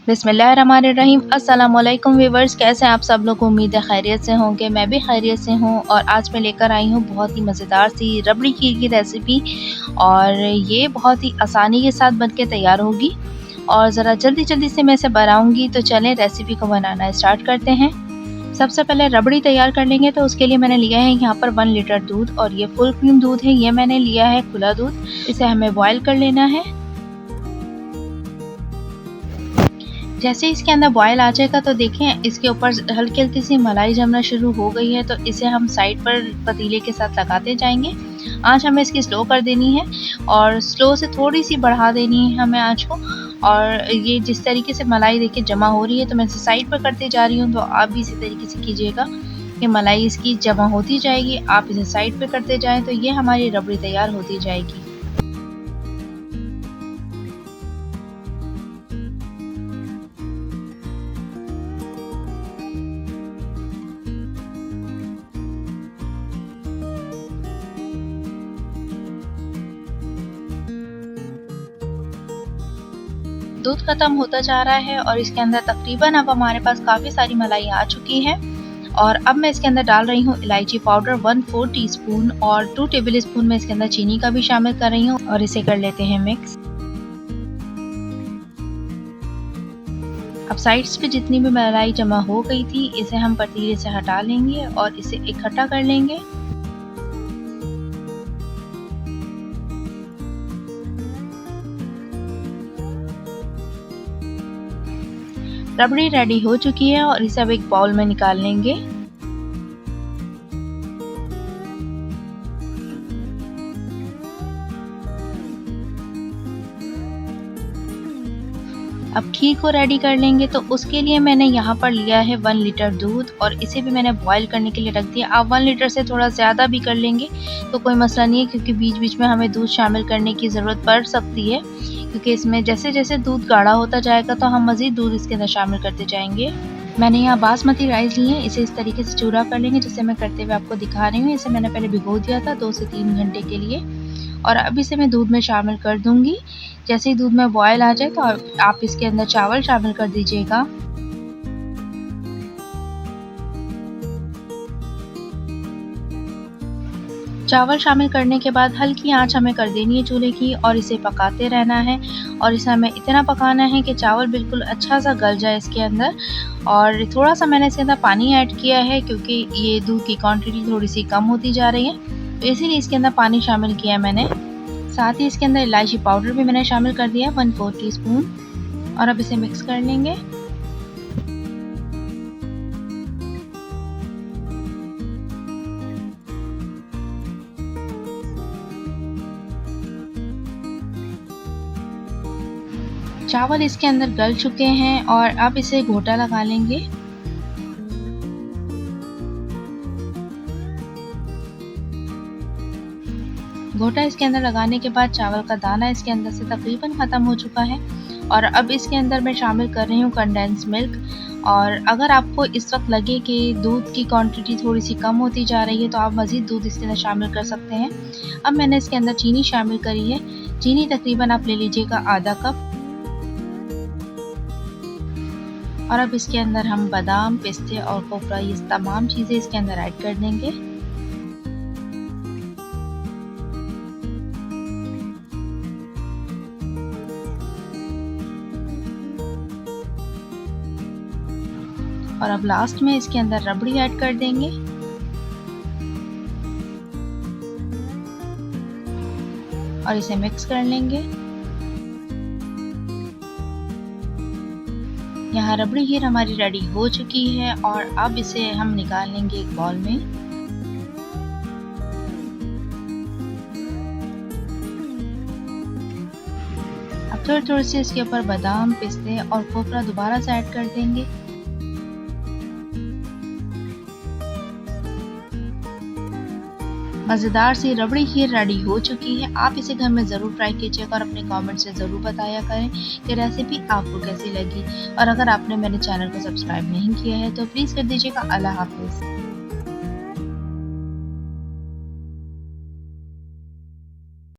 बिस्मिल्लाहिर्रहमानिर्रहीम। अस्सलामुअलैकुम व्यूअर्स, कैसे हैं आप सब लोग? उम्मीद है खैरियत से होंगे। मैं भी खैरियत से हूँ और आज मैं लेकर आई हूँ बहुत ही मज़ेदार सी रबड़ी खीर की रेसिपी और ये बहुत ही आसानी के साथ बनके तैयार होगी और ज़रा जल्दी-जल्दी से मैं इसे बनाऊँगी। तो चलें रेसिपी को बनाना स्टार्ट करते हैं। सबसे पहले रबड़ी तैयार कर लेंगे तो उसके लिए मैंने लिया है यहाँ पर 1 लीटर दूध और ये फुल क्रीम दूध है। ये मैंने लिया है खुला दूध, इसे हमें बॉयल कर लेना है। जैसे इसके अंदर बॉयल आ जाएगा तो देखें इसके ऊपर हल्की-हल्की सी मलाई जमना शुरू हो गई है, तो इसे हम साइड पर पतीले के साथ लगाते जाएंगे। आँच हमें इसकी स्लो कर देनी है और स्लो से थोड़ी सी बढ़ा देनी है हमें आँच को। और ये जिस तरीके से मलाई देखिए जमा हो रही है तो मैं इसे साइड पर करते जा रही हूँ, तो आप भी इसी तरीके से कीजिएगा कि मलाई इसकी जमा होती जाएगी, आप इसे साइड पर करते जाएँ तो ये हमारी रबड़ी तैयार होती जाएगी। दूध खत्म होता जा रहा है और इसके अंदर तकरीबन अब हमारे पास काफ़ी सारी मलाई आ चुकी है। और अब मैं इसके अंदर डाल रही हूँ इलायची पाउडर 1/4 टीस्पून और 2 टेबल स्पून में इसके अंदर चीनी का भी शामिल कर रही हूँ और इसे कर लेते हैं मिक्स। अब साइड्स पे जितनी भी मलाई जमा हो गई थी इसे हम पतीले से हटा लेंगे और इसे इकट्ठा कर लेंगे। रबड़ी रेडी हो चुकी है और इसे अब एक बाउल में निकाल लेंगे। अब खीर को रेडी कर लेंगे तो उसके लिए मैंने यहाँ पर लिया है 1 लीटर दूध और इसे भी मैंने बॉईल करने के लिए रख दिया। आप 1 लीटर से थोड़ा ज़्यादा भी कर लेंगे तो कोई मसला नहीं है, क्योंकि बीच-बीच में हमें दूध शामिल करने की ज़रूरत पड़ सकती है, क्योंकि इसमें जैसे-जैसे दूध गाढ़ा होता जाएगा तो हम मज़ीद दूध इसके अंदर शामिल करते जाएंगे। मैंने यहाँ बासमती राइस ली है, इसे इस तरीके से चूरा कर लेंगे जैसे मैं करते हुए आपको दिखा रही हूँ। इसे मैंने पहले भिगो दिया था 2 से 3 घंटे के लिए और अब इसे मैं दूध में शामिल कर दूंगी। जैसे ही दूध में बॉयल आ जाए तो आप इसके अंदर चावल शामिल कर दीजिएगा। चावल शामिल करने के बाद हल्की आंच हमें कर देनी है चूल्हे की और इसे पकाते रहना है और इसे हमें इतना पकाना है कि चावल बिल्कुल अच्छा सा गल जाए इसके अंदर। और थोड़ा सा मैंने इसके अंदर पानी ऐड किया है क्योंकि ये दूध की क्वांटिटी थोड़ी सी कम होती जा रही है, तो इसीलिए इसके अंदर पानी शामिल किया मैंने। साथ ही इसके अंदर इलायची पाउडर भी मैंने शामिल कर दिया 1/4 टीस्पून और अब इसे मिक्स कर लेंगे। चावल इसके अंदर गल चुके हैं और अब इसे घोटा लगा लेंगे। घोटा इसके अंदर लगाने के बाद चावल का दाना इसके अंदर से तकरीबन ख़त्म हो चुका है और अब इसके अंदर मैं शामिल कर रही हूँ कंडेंस मिल्क। और अगर आपको इस वक्त लगे कि दूध की क्वांटिटी थोड़ी सी कम होती जा रही है तो आप मज़ीद दूध इसके अंदर शामिल कर सकते हैं। अब मैंने इसके अंदर चीनी शामिल करी है। चीनी तकरीबन आप ले लीजिएगा आधा कप। और अब इसके अंदर हम बादाम, पिस्ते और खोपरा ये तमाम चीज़ें इसके अंदर ऐड कर देंगे। और अब लास्ट में इसके अंदर रबड़ी ऐड कर देंगे और इसे मिक्स कर लेंगे। यहाँ रबड़ी खीर हमारी रेडी हो चुकी है और अब इसे हम निकाल लेंगे एक बाउल में। अब थोड़ी-थोड़ी सी इसके ऊपर बादाम, पिस्ते और खोपरा दोबारा से ऐड कर देंगे। मज़ेदार सी रबड़ी खीर रेडी हो चुकी है। आप इसे घर में ज़रूर ट्राई कीजिएगा और अपने कमेंट से ज़रूर बताया करें कि रेसिपी आपको कैसी लगी। और अगर आपने मेरे चैनल को सब्सक्राइब नहीं किया है तो प्लीज़ कर दीजिएगा। अल्लाह हाफ़िज़।